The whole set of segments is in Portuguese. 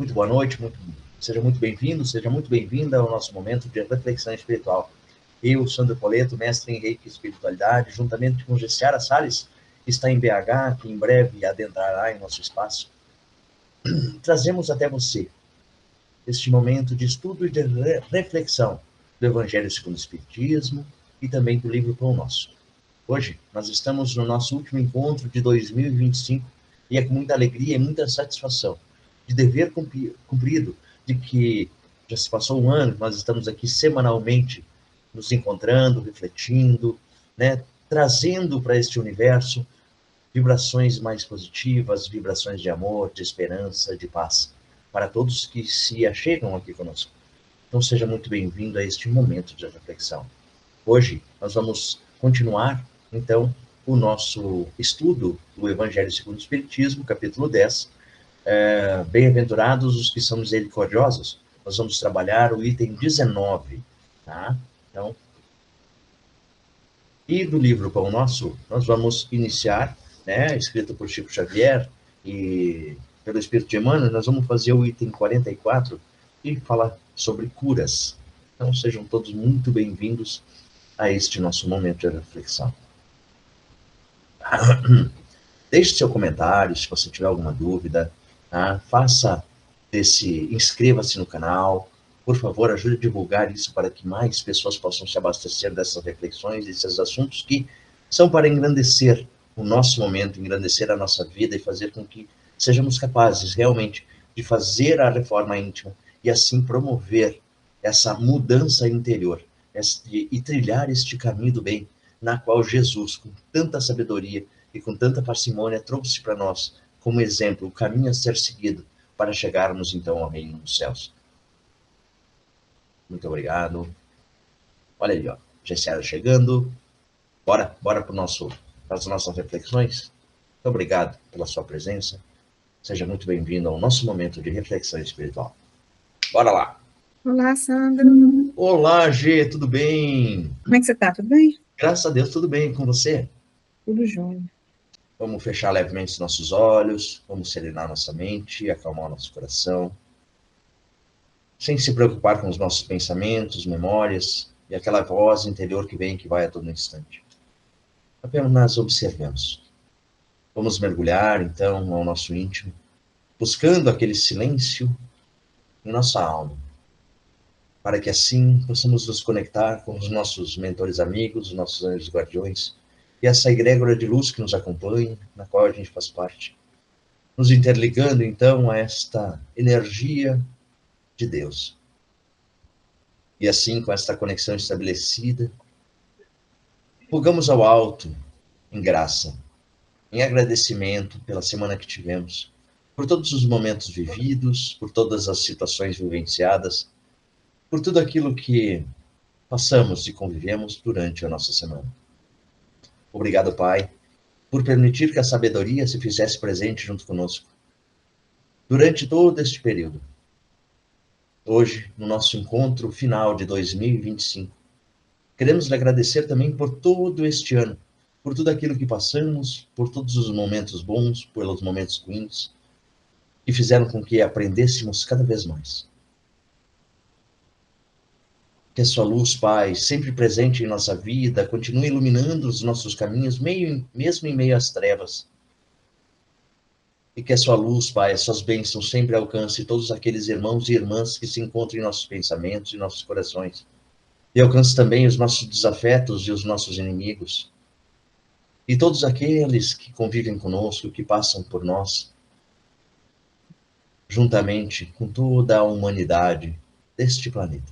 Muito boa noite, seja muito bem-vindo, seja muito bem-vinda ao nosso momento de reflexão espiritual. Eu, Sandro Poleto, mestre em Reiki e Espiritualidade, juntamente com Gessiara Salles, que está em BH, que em breve adentrará em nosso espaço, trazemos até você este momento de estudo e de reflexão do Evangelho segundo o Espiritismo e também do livro Pão Nosso. Hoje, nós estamos no nosso último encontro de 2025 e é com muita alegria e muita satisfação de dever cumprido, de que já se passou um ano, nós estamos aqui semanalmente nos encontrando, refletindo, né, trazendo para este universo vibrações mais positivas, vibrações de amor, de esperança, de paz, para todos que se achegam aqui conosco. Então seja muito bem-vindo a este momento de reflexão. Hoje nós vamos continuar, então, o nosso estudo do Evangelho segundo o Espiritismo, capítulo 10, Bem-aventurados os que são misericordiosos. Nós vamos trabalhar o item 19, tá? Então, e do livro Pão Nosso, nós vamos iniciar, né, escrito por Chico Xavier e pelo Espírito de Emmanuel, nós vamos fazer o item 44 e falar sobre curas. Então, sejam todos muito bem-vindos a este nosso momento de reflexão. Deixe seu comentário, se você tiver alguma dúvida, tá? Inscreva-se no canal, por favor, ajude a divulgar isso para que mais pessoas possam se abastecer dessas reflexões, desses assuntos que são para engrandecer o nosso momento, engrandecer a nossa vida e fazer com que sejamos capazes realmente de fazer a reforma íntima e assim promover essa mudança interior e trilhar este caminho do bem, na qual Jesus, com tanta sabedoria e com tanta parcimônia, trouxe para nós como exemplo o caminho a ser seguido para chegarmos então ao reino dos céus. Muito obrigado. Olha ali, ó, Gessiara chegando. Bora para as nossas reflexões. Muito obrigado pela sua presença. Seja muito bem-vindo ao nosso momento de reflexão espiritual. Bora lá. Olá, Sandro. Olá, Gê, tudo bem? Como é que você tá? Tudo bem? Graças a Deus, tudo bem com você? Tudo jóia. Vamos fechar levemente os nossos olhos, vamos serenar nossa mente, acalmar nosso coração, sem se preocupar com os nossos pensamentos, memórias e aquela voz interior que vem e que vai a todo instante. Apenas observemos. Vamos mergulhar, então, ao nosso íntimo, buscando aquele silêncio em nossa alma, para que assim possamos nos conectar com os nossos mentores amigos, os nossos anjos guardiões, e essa egrégora de luz que nos acompanha, na qual a gente faz parte, nos interligando, então, a esta energia de Deus. E assim, com esta conexão estabelecida, rogamos ao alto, em graça, em agradecimento pela semana que tivemos, por todos os momentos vividos, por todas as situações vivenciadas, por tudo aquilo que passamos e convivemos durante a nossa semana. Obrigado, Pai, por permitir que a sabedoria se fizesse presente junto conosco durante todo este período. Hoje, no nosso encontro final de 2025, queremos lhe agradecer também por todo este ano, por tudo aquilo que passamos, por todos os momentos bons, pelos momentos ruins, que fizeram com que aprendêssemos cada vez mais. Que a sua luz, Pai, sempre presente em nossa vida, continue iluminando os nossos caminhos, mesmo em meio às trevas. E que a sua luz, Pai, as suas bênçãos sempre alcance todos aqueles irmãos e irmãs que se encontram em nossos pensamentos e nossos corações. E alcance também os nossos desafetos e os nossos inimigos. E todos aqueles que convivem conosco, que passam por nós, juntamente com toda a humanidade deste planeta.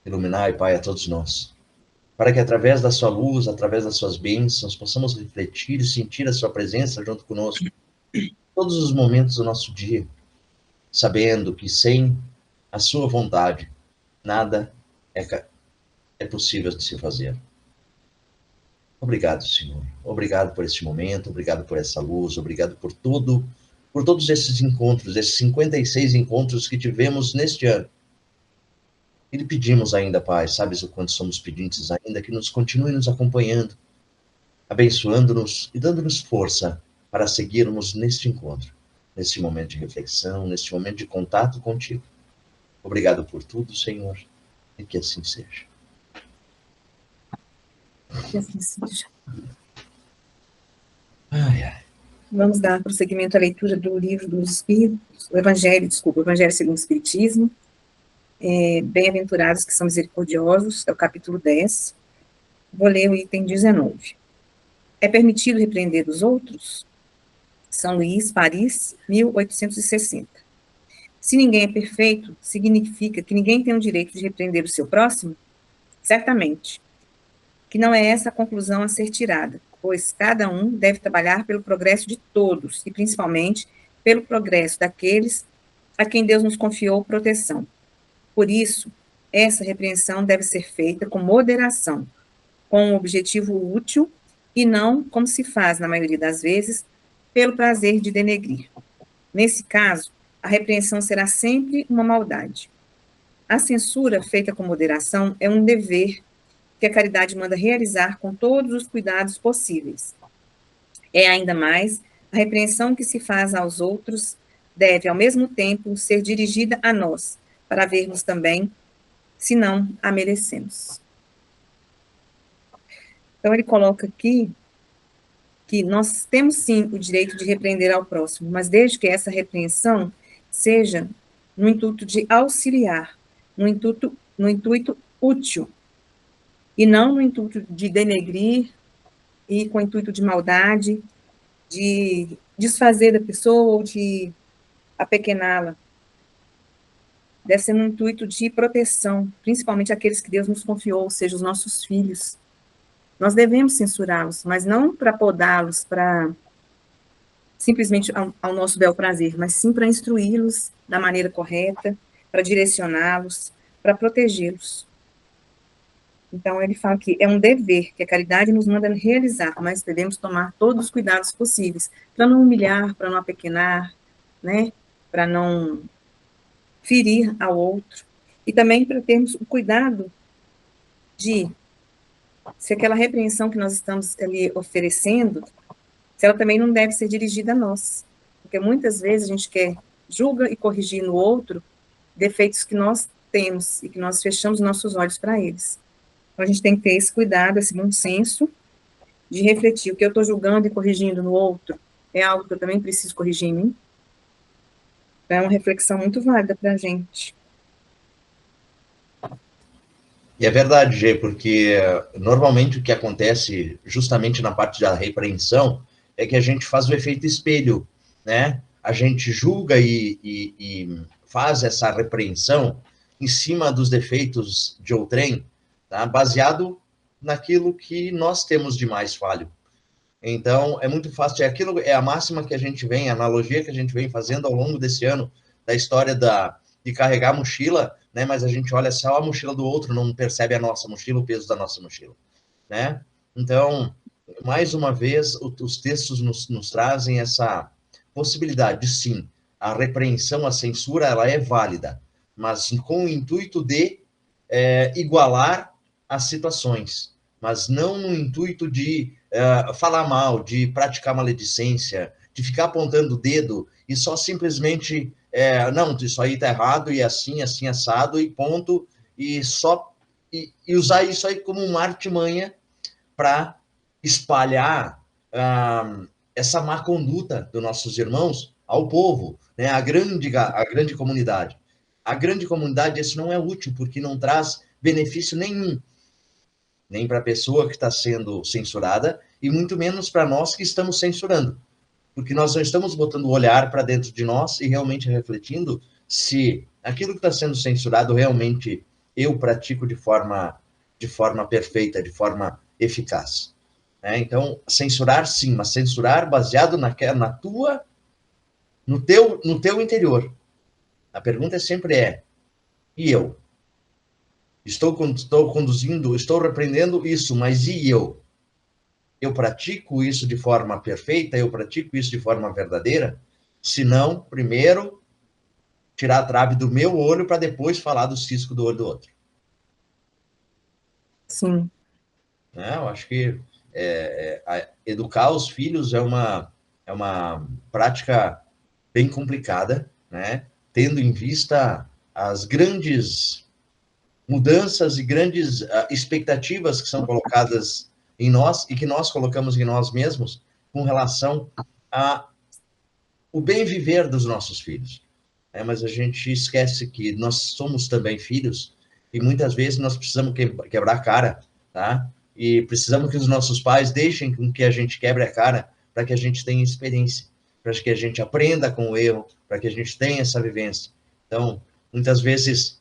Iluminai, Pai, a todos nós, para que através da sua luz, através das suas bênçãos, possamos refletir e sentir a sua presença junto conosco todos os momentos do nosso dia, sabendo que sem a sua vontade, nada é possível de se fazer. Obrigado, Senhor. Obrigado por este momento, obrigado por essa luz, obrigado por todos esses encontros, esses 56 encontros que tivemos neste ano. E lhe pedimos ainda, Pai, sabes o quanto somos pedintes ainda, que nos continue nos acompanhando, abençoando-nos e dando-nos força para seguirmos neste encontro. nesse momento de reflexão, nesse momento de contato contigo. Obrigado por tudo, Senhor, e que assim seja. Que assim seja. Ai, ai. Vamos dar prosseguimento à leitura do livro dos Espíritos, o Evangelho segundo o Espiritismo. Bem-aventurados que são misericordiosos, é o capítulo 10. Vou ler o item 19. É permitido repreender os outros? São Luís, Paris, 1860. Se ninguém é perfeito, significa que ninguém tem o direito de repreender o seu próximo? Certamente. Que não é essa a conclusão a ser tirada, pois cada um deve trabalhar pelo progresso de todos, e principalmente pelo progresso daqueles a quem Deus nos confiou proteção. Por isso, essa repreensão deve ser feita com moderação, com um objetivo útil, e não, como se faz na maioria das vezes, pelo prazer de denegrir. Nesse caso, a repreensão será sempre uma maldade. A censura feita com moderação é um dever que a caridade manda realizar com todos os cuidados possíveis. É ainda mais, a repreensão que se faz aos outros deve, ao mesmo tempo, ser dirigida a nós, para vermos também se não a merecemos. Então, ele coloca aqui que nós temos, sim, o direito de repreender ao próximo, mas desde que essa repreensão seja no intuito de auxiliar, no intuito útil, e não no intuito de denegrir e com o intuito de maldade, de desfazer da pessoa ou de apequená-la. Deve ser no intuito de proteção, principalmente aqueles que Deus nos confiou, ou seja, os nossos filhos. Nós devemos censurá-los, mas não para podá-los, para simplesmente ao nosso bel prazer, mas sim para instruí-los da maneira correta, para direcioná-los, para protegê-los. Então, ele fala que é um dever que a caridade nos manda realizar, mas devemos tomar todos os cuidados possíveis, para não humilhar, para não apequenar, né? Para não ferir ao outro, e também para termos o cuidado de, se aquela repreensão que nós estamos ali oferecendo, se ela também não deve ser dirigida a nós, porque muitas vezes a gente julga e corrigir no outro defeitos que nós temos e que nós fechamos nossos olhos para eles. Então, a gente tem que ter esse cuidado, esse bom senso de refletir o que eu estou julgando e corrigindo no outro é algo que eu também preciso corrigir em mim. Então, é uma reflexão muito válida para a gente. E é verdade, Gê, porque normalmente o que acontece justamente na parte da repreensão é que a gente faz o efeito espelho, né? A gente julga e faz essa repreensão em cima dos defeitos de outrem, tá? Baseado naquilo que nós temos de mais falho. Então, é muito fácil. É a máxima que a gente vem, a analogia que a gente vem fazendo ao longo desse ano, da história de carregar a mochila, né? Mas a gente olha só a mochila do outro, não percebe a nossa mochila, o peso da nossa mochila, né? Então, mais uma vez, os textos nos trazem essa possibilidade, sim, a repreensão, a censura, ela é válida, mas com o intuito de igualar as situações, mas não no intuito de falar mal, de praticar maledicência, de ficar apontando o dedo e só simplesmente, não, isso aí tá errado, e assim, assim, assado, e ponto, e só e usar isso aí como uma artimanha para espalhar essa má conduta dos nossos irmãos ao povo, né, a grande comunidade. A grande comunidade, isso não é útil, porque não traz benefício nenhum, nem para a pessoa que está sendo censurada, e muito menos para nós que estamos censurando, porque nós não estamos botando o olhar para dentro de nós e realmente refletindo se aquilo que está sendo censurado realmente eu pratico de forma perfeita, de forma eficaz. Então, censurar sim, mas censurar baseado no teu interior. A pergunta sempre e eu? Estou conduzindo, estou repreendendo isso, mas e eu? Eu pratico isso de forma perfeita? Eu pratico isso de forma verdadeira? Se não, primeiro, tirar a trave do meu olho para depois falar do cisco do olho do outro. Sim. Eu acho que educar os filhos é uma prática bem complicada, né? Tendo em vista as grandes mudanças e grandes expectativas que são colocadas em nós e que nós colocamos em nós mesmos com relação ao bem viver dos nossos filhos. Mas a gente esquece que nós somos também filhos e muitas vezes nós precisamos quebrar a cara, tá? E precisamos que os nossos pais deixem com que a gente quebre a cara para que a gente tenha experiência, para que a gente aprenda com o erro, para que a gente tenha essa vivência. Então, muitas vezes,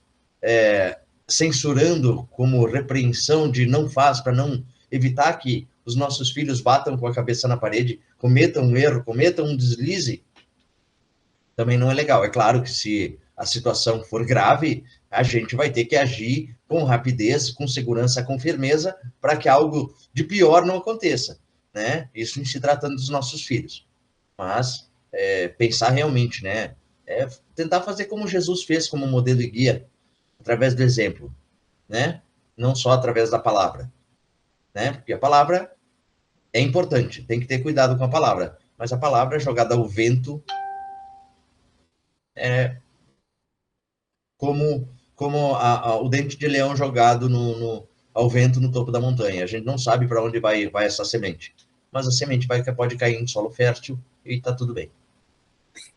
censurando como repreensão de não faz, para não evitar que os nossos filhos batam com a cabeça na parede, cometam um erro, cometam um deslize, também não é legal. É claro que se a situação for grave, a gente vai ter que agir com rapidez, com segurança, com firmeza, para que algo de pior não aconteça, né? Isso em se tratando dos nossos filhos. Mas pensar realmente, né? Tentar fazer como Jesus fez como modelo e guia, através do exemplo, né? Não só através da palavra, né? Porque a palavra é importante, tem que ter cuidado com a palavra, mas a palavra jogada ao vento como o dente de leão jogado ao vento no topo da montanha. A gente não sabe para onde vai essa semente, mas a semente pode cair em solo fértil e está tudo bem.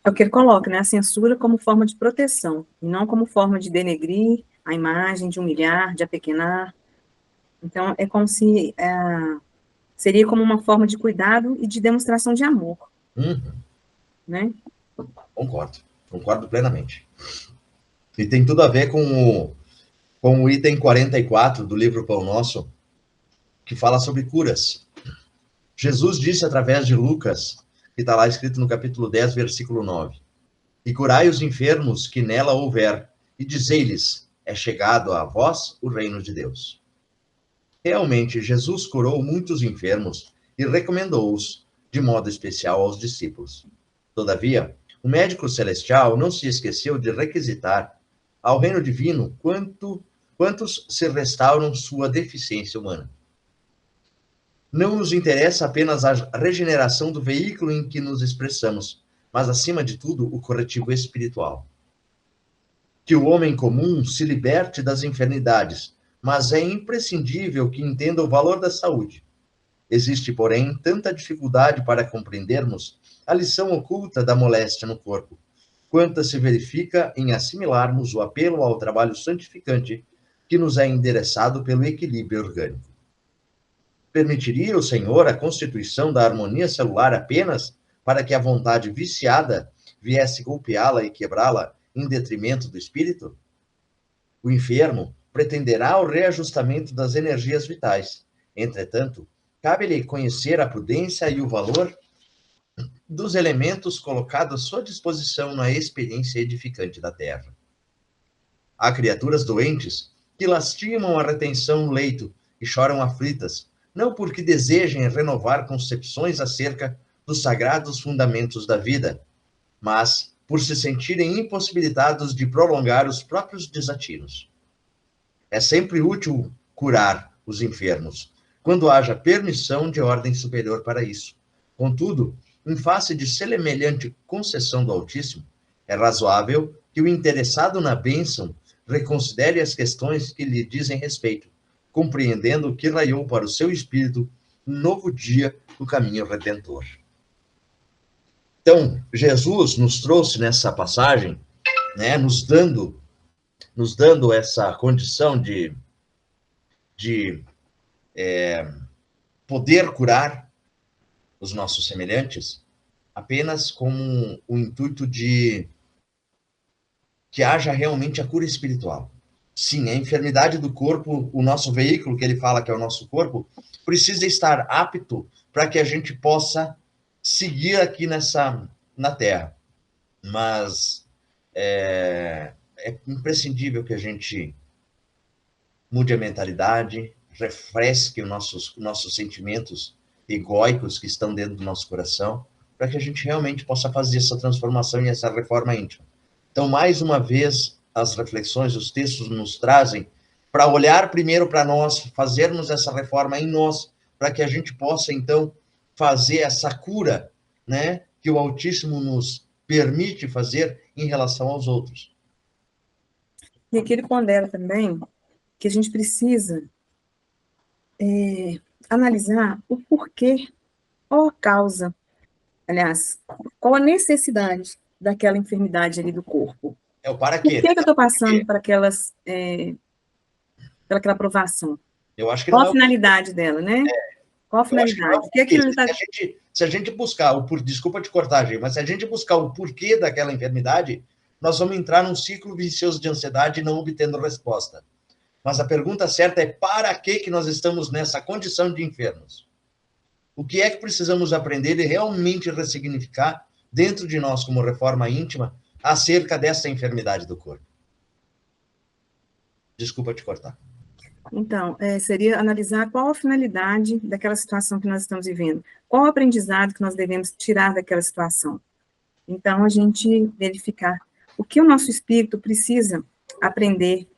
É o que ele coloca, né? A censura como forma de proteção, e não como forma de denegrir a imagem, de humilhar, de apequenar. Então, é como se seria como uma forma de cuidado e de demonstração de amor. Né? Concordo plenamente. E tem tudo a ver com o item 44 do livro Pão Nosso, que fala sobre curas. Jesus disse através de Lucas, que está lá escrito no capítulo 10, versículo 9, e curai os enfermos que nela houver, e dizei-lhes, é chegado a vós o reino de Deus. Realmente, Jesus curou muitos enfermos e recomendou-os, de modo especial, aos discípulos. Todavia, o médico celestial não se esqueceu de requisitar ao reino divino quantos se restauram sua deficiência humana. Não nos interessa apenas a regeneração do veículo em que nos expressamos, mas, acima de tudo, o corretivo espiritual. Que o homem comum se liberte das enfermidades, mas é imprescindível que entenda o valor da saúde. Existe, porém, tanta dificuldade para compreendermos a lição oculta da moléstia no corpo, quanto se verifica em assimilarmos o apelo ao trabalho santificante que nos é endereçado pelo equilíbrio orgânico. Permitiria o Senhor a constituição da harmonia celular apenas para que a vontade viciada viesse golpeá-la e quebrá-la em detrimento do espírito? O enfermo pretenderá o reajustamento das energias vitais. Entretanto, cabe-lhe conhecer a prudência e o valor dos elementos colocados à sua disposição na experiência edificante da terra. Há criaturas doentes que lastimam a retenção no leito e choram aflitas, não porque desejem renovar concepções acerca dos sagrados fundamentos da vida, mas por se sentirem impossibilitados de prolongar os próprios desatinos. É sempre útil curar os enfermos, quando haja permissão de ordem superior para isso. Contudo, em face de semelhante concessão do Altíssimo, é razoável que o interessado na bênção reconsidere as questões que lhe dizem respeito, compreendendo que raiou para o seu espírito um novo dia do caminho redentor. Então, Jesus nos trouxe nessa passagem, né, nos dando essa condição de poder curar os nossos semelhantes, apenas com o intuito de que haja realmente a cura espiritual. Sim, a enfermidade do corpo, o nosso veículo, que ele fala que é o nosso corpo, precisa estar apto para que a gente possa seguir aqui na Terra. Mas é imprescindível que a gente mude a mentalidade, refresque os nossos sentimentos egóicos que estão dentro do nosso coração, para que a gente realmente possa fazer essa transformação e essa reforma íntima. Então, mais uma vez, as reflexões, os textos nos trazem para olhar primeiro para nós, fazermos essa reforma em nós, para que a gente possa, então, fazer essa cura, né, que o Altíssimo nos permite fazer em relação aos outros. E aqui ele pondera também que a gente precisa analisar o porquê, qual a causa, aliás, qual a necessidade daquela enfermidade ali do corpo. É o para Por quê, que né? que eu estou passando por aquela provação? Eu acho que Qual não a é o finalidade dela, né? Qual a Eu acho que não é finalidade? o O que porquê. aquilo está... Se a gente buscar o por, desculpa te cortar, gente, mas se a gente buscar o porquê daquela enfermidade, nós vamos entrar num ciclo vicioso de ansiedade e não obtendo resposta. Mas a pergunta certa é para que nós estamos nessa condição de enfermos? O que é que precisamos aprender e realmente ressignificar dentro de nós como reforma íntima acerca dessa enfermidade do corpo? Desculpa te cortar. Então, seria analisar qual a finalidade daquela situação que nós estamos vivendo, qual o aprendizado que nós devemos tirar daquela situação. Então, a gente verificar o que o nosso espírito precisa aprender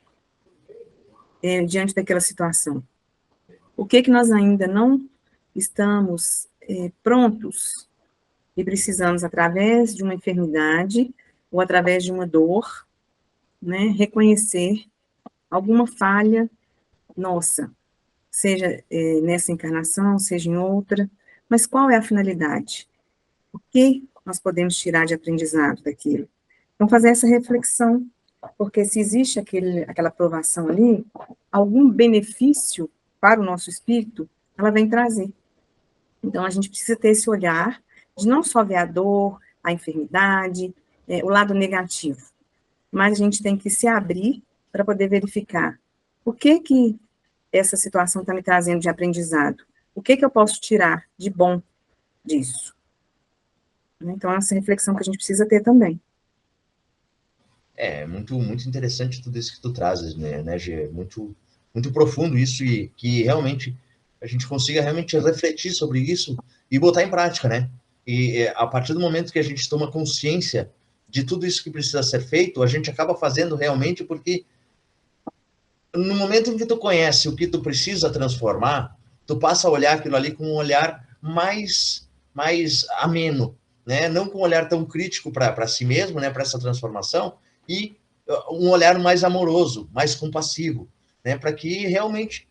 diante daquela situação. O que nós ainda não estamos prontos e precisamos, através de uma enfermidade ou através de uma dor, né, reconhecer alguma falha nossa, seja nessa encarnação, seja em outra, mas qual é a finalidade? O que nós podemos tirar de aprendizado daquilo? Então, fazer essa reflexão, porque se existe aquela aprovação ali, algum benefício para o nosso espírito, ela vem trazer. Então, a gente precisa ter esse olhar de não só ver a dor, a enfermidade, o lado negativo, mas a gente tem que se abrir para poder verificar o que essa situação está me trazendo de aprendizado, o que eu posso tirar de bom disso. Então, essa reflexão que a gente precisa ter também. É muito, muito interessante tudo isso que tu trazes, né, Gê? Muito, muito profundo isso e que realmente a gente consiga realmente refletir sobre isso e botar em prática, né? E a partir do momento que a gente toma consciência de tudo isso que precisa ser feito, a gente acaba fazendo realmente porque no momento em que tu conhece o que tu precisa transformar, tu passa a olhar aquilo ali com um olhar mais ameno, né? Não com um olhar tão crítico para si mesmo, né? Para essa transformação, e um olhar mais amoroso, mais compassivo, né? Para que realmente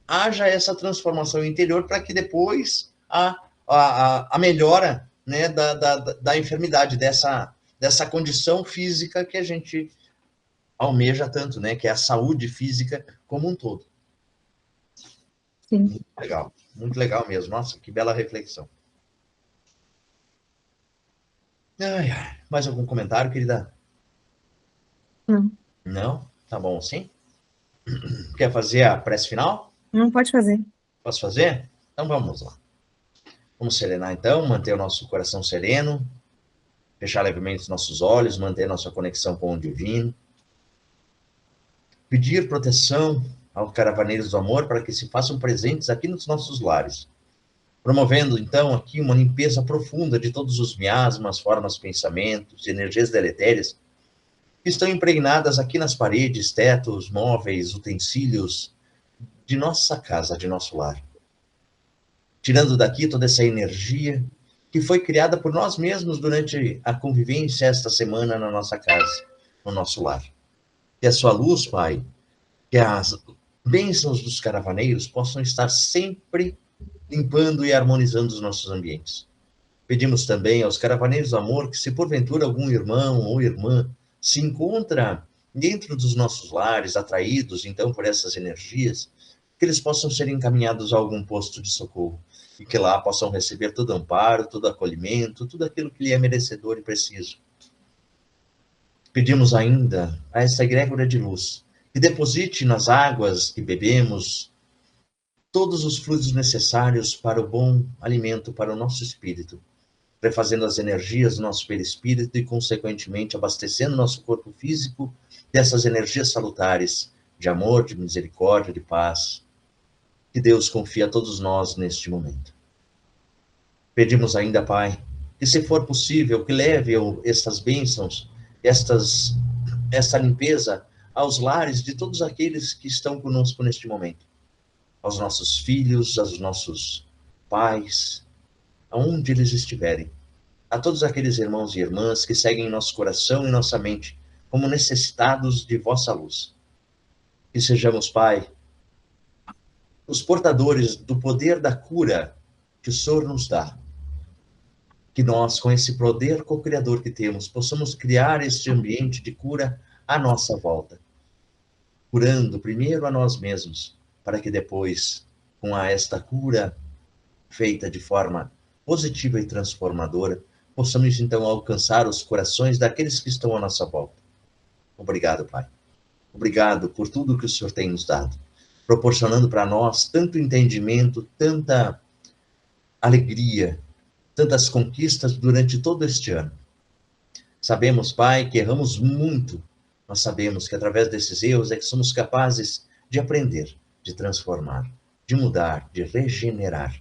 haja essa transformação interior, para que depois a melhora, né, da enfermidade, dessa condição física que a gente almeja tanto, né? Que é a saúde física como um todo. Sim. Muito legal mesmo. Nossa, que bela reflexão. Ai, ai. Mais algum comentário, querida? Não. Não? Tá bom, sim? Quer fazer a prece final? Não pode fazer. Posso fazer? Então vamos lá. Vamos serenar então, manter o nosso coração sereno, fechar levemente os nossos olhos, manter nossa conexão com o divino, pedir proteção aos caravaneiros do amor para que se façam presentes aqui nos nossos lares, promovendo então aqui uma limpeza profunda de todos os miasmas, formas, pensamentos, energias deletérias que estão impregnadas aqui nas paredes, tetos, móveis, utensílios de nossa casa, de nosso lar. Tirando daqui toda essa energia que foi criada por nós mesmos durante a convivência esta semana na nossa casa, no nosso lar. Que a sua luz, Pai, que as bênçãos dos caravaneiros possam estar sempre limpando e harmonizando os nossos ambientes. Pedimos também aos caravaneiros do amor que, se porventura algum irmão ou irmã se encontra dentro dos nossos lares, atraídos então por essas energias, que eles possam ser encaminhados a algum posto de socorro e que lá possam receber todo amparo, todo acolhimento, tudo aquilo que lhe é merecedor e preciso. Pedimos ainda a esta egrégora de luz que deposite nas águas que bebemos todos os fluidos necessários para o bom alimento para o nosso espírito, refazendo as energias do nosso perispírito e, consequentemente, abastecendo nosso corpo físico dessas energias salutares de amor, de misericórdia, de paz, que Deus confia a todos nós neste momento. Pedimos ainda, Pai, que, se for possível, que leve estas bênçãos, esta limpeza aos lares de todos aqueles que estão conosco neste momento, aos nossos filhos, aos nossos pais, aonde eles estiverem, a todos aqueles irmãos e irmãs que seguem nosso coração e nossa mente como necessitados de vossa luz. Que sejamos, Pai, os portadores do poder da cura que o Senhor nos dá. Que nós, com esse poder co-criador que temos, possamos criar este ambiente de cura à nossa volta. Curando primeiro a nós mesmos, para que depois, com esta cura feita de forma positiva e transformadora, possamos então alcançar os corações daqueles que estão à nossa volta. Obrigado, Pai. Obrigado por tudo que o Senhor tem nos dado, proporcionando para nós tanto entendimento, tanta alegria, tantas conquistas durante todo este ano. Sabemos, Pai, que erramos muito. Nós sabemos que através desses erros é que somos capazes de aprender, de transformar, de mudar, de regenerar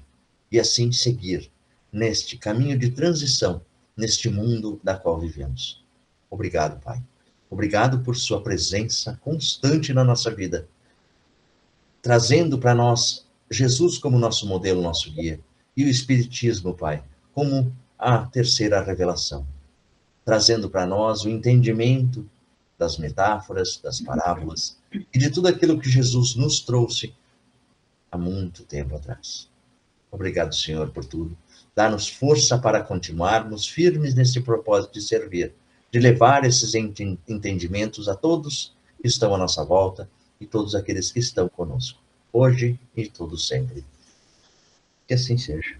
e assim seguir neste caminho de transição, neste mundo da qual vivemos. Obrigado, Pai. Obrigado por sua presença constante na nossa vida, trazendo para nós Jesus como nosso modelo, nosso guia, e o Espiritismo, Pai, como a terceira revelação, trazendo para nós o entendimento das metáforas, das parábolas e de tudo aquilo que Jesus nos trouxe há muito tempo atrás. Obrigado, Senhor, por tudo. Dá-nos força para continuarmos firmes nesse propósito de servir, de levar esses entendimentos a todos que estão à nossa volta e todos aqueles que estão conosco, hoje e todo sempre. Que assim seja.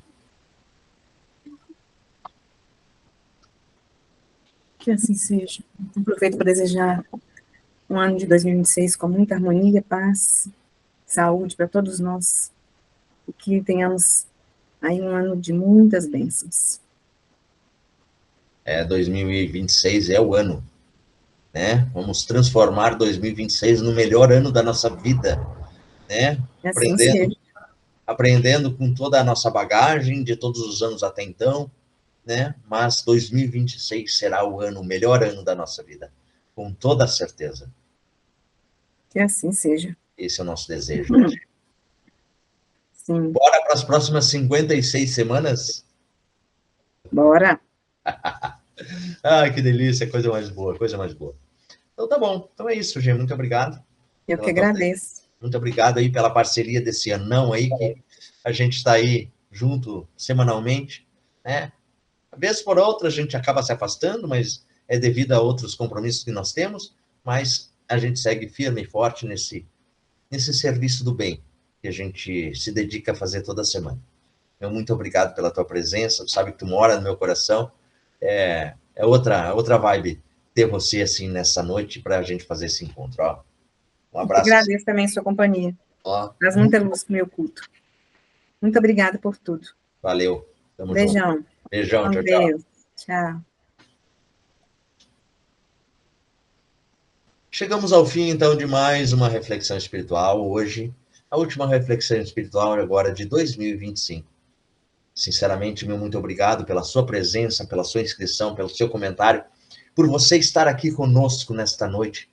Que assim seja. Aproveito para desejar um ano de 2026 com muita harmonia, paz, saúde para todos nós. E que tenhamos aí um ano de muitas bênçãos. 2026 é o ano, né? Vamos transformar 2026 no melhor ano da nossa vida, né? Assim seja. Aprendendo com toda a nossa bagagem de todos os anos até então, né? Mas 2026 será o melhor ano da nossa vida, com toda a certeza. Que assim seja. Esse é o nosso desejo. Sim. Bora para as próximas 56 semanas? Bora. Ai, que delícia, coisa mais boa, coisa mais boa. Então tá bom, então é isso, gente, muito obrigado. Eu que agradeço. Muito obrigado aí pela parceria desse anão aí, que a gente está aí junto semanalmente, né? Vez por outra a gente acaba se afastando, mas é devido a outros compromissos que nós temos, mas a gente segue firme e forte nesse serviço do bem que a gente se dedica a fazer toda semana. Então, muito obrigado pela tua presença, tu sabe que tu mora no meu coração, é outra vibe ter você assim nessa noite para a gente fazer esse encontro, ó. Um abraço. Eu agradeço também a sua companhia. Traz muita luz para o meu culto. Muito obrigada por tudo. Valeu. Tamo Beijão. junto. Beijão, Com tchau, Deus. tchau. Tchau. Chegamos ao fim, então, de mais uma reflexão espiritual. Hoje, a última reflexão espiritual agora de 2025. Sinceramente, meu muito obrigado pela sua presença, pela sua inscrição, pelo seu comentário, por você estar aqui conosco nesta noite,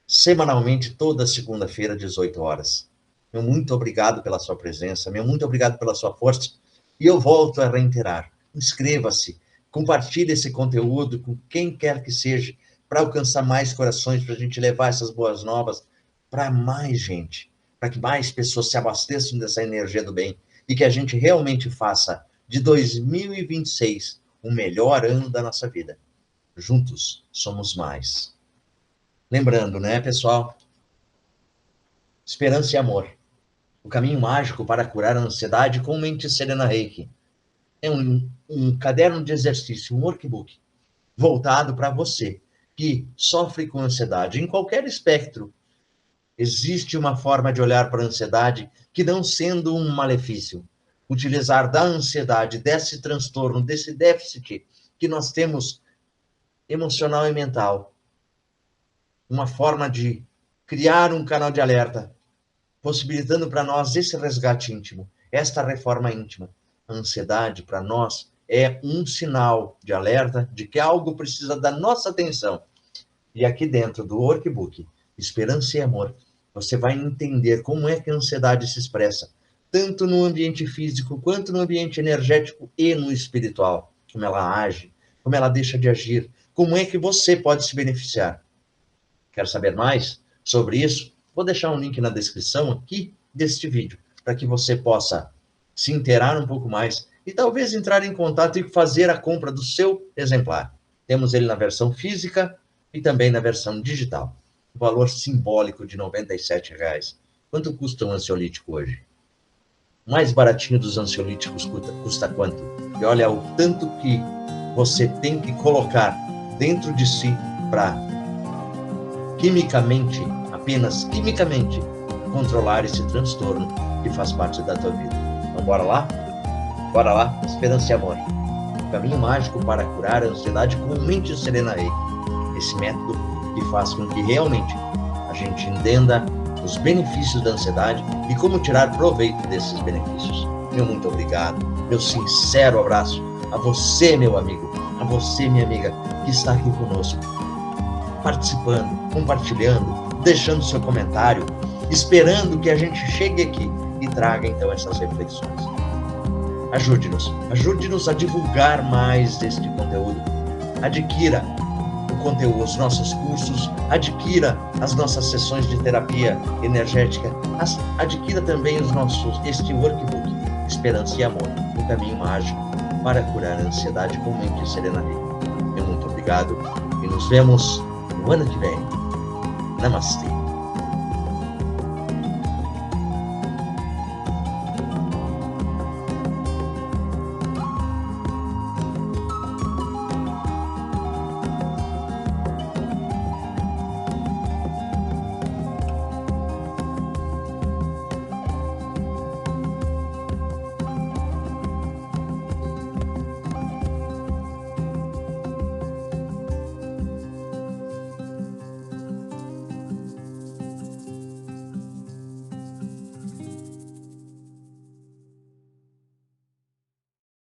semanalmente, toda segunda-feira, 18 horas. Meu muito obrigado pela sua presença, meu muito obrigado pela sua força. E eu volto a reiterar, inscreva-se, compartilhe esse conteúdo com quem quer que seja, para alcançar mais corações, para a gente levar essas boas novas para mais gente, para que mais pessoas se abasteçam dessa energia do bem e que a gente realmente faça de 2026 o melhor ano da nossa vida. Juntos somos mais. Lembrando, né, pessoal? Esperança e amor. O caminho mágico para curar a ansiedade com mente serena Reiki. É um caderno de exercício, um workbook, voltado para você que sofre com ansiedade, em qualquer espectro. Existe uma forma de olhar para a ansiedade que, não sendo um malefício, utilizar da ansiedade, desse transtorno, desse déficit que nós temos emocional e mental, uma forma de criar um canal de alerta, possibilitando para nós esse resgate íntimo, esta reforma íntima. A ansiedade, para nós, é um sinal de alerta de que algo precisa da nossa atenção. E aqui dentro do workbook, Esperança e Amor, você vai entender como é que a ansiedade se expressa, tanto no ambiente físico, quanto no ambiente energético e no espiritual. como ela age, como ela deixa de agir, como é que você pode se beneficiar. Quer saber mais sobre isso? Vou deixar um link na descrição aqui deste vídeo, para que você possa se inteirar um pouco mais e talvez entrar em contato e fazer a compra do seu exemplar. Temos ele na versão física e também na versão digital. O valor simbólico de R$ 97,00. Quanto custa um ansiolítico hoje? O mais baratinho dos ansiolíticos custa quanto? E olha o tanto que você tem que colocar dentro de si para quimicamente, apenas quimicamente, controlar esse transtorno que faz parte da tua vida. Então bora lá? Bora lá? Esperança e amor. O caminho mágico para curar a ansiedade com mente serena Reiki. Esse método que faz com que realmente a gente entenda os benefícios da ansiedade e como tirar proveito desses benefícios. Meu muito obrigado, meu sincero abraço a você, meu amigo, a você, minha amiga, que está aqui conosco, participando, compartilhando, deixando seu comentário, esperando que a gente chegue aqui e traga então essas reflexões. Ajude-nos a divulgar mais este conteúdo. Adquira o conteúdo, os nossos cursos, adquira as nossas sessões de terapia energética, adquira também este workbook, Esperança e Amor, o caminho mágico para curar a ansiedade com mente serena Reiki. Muito obrigado e nos vemos no ano que vem. Namastê.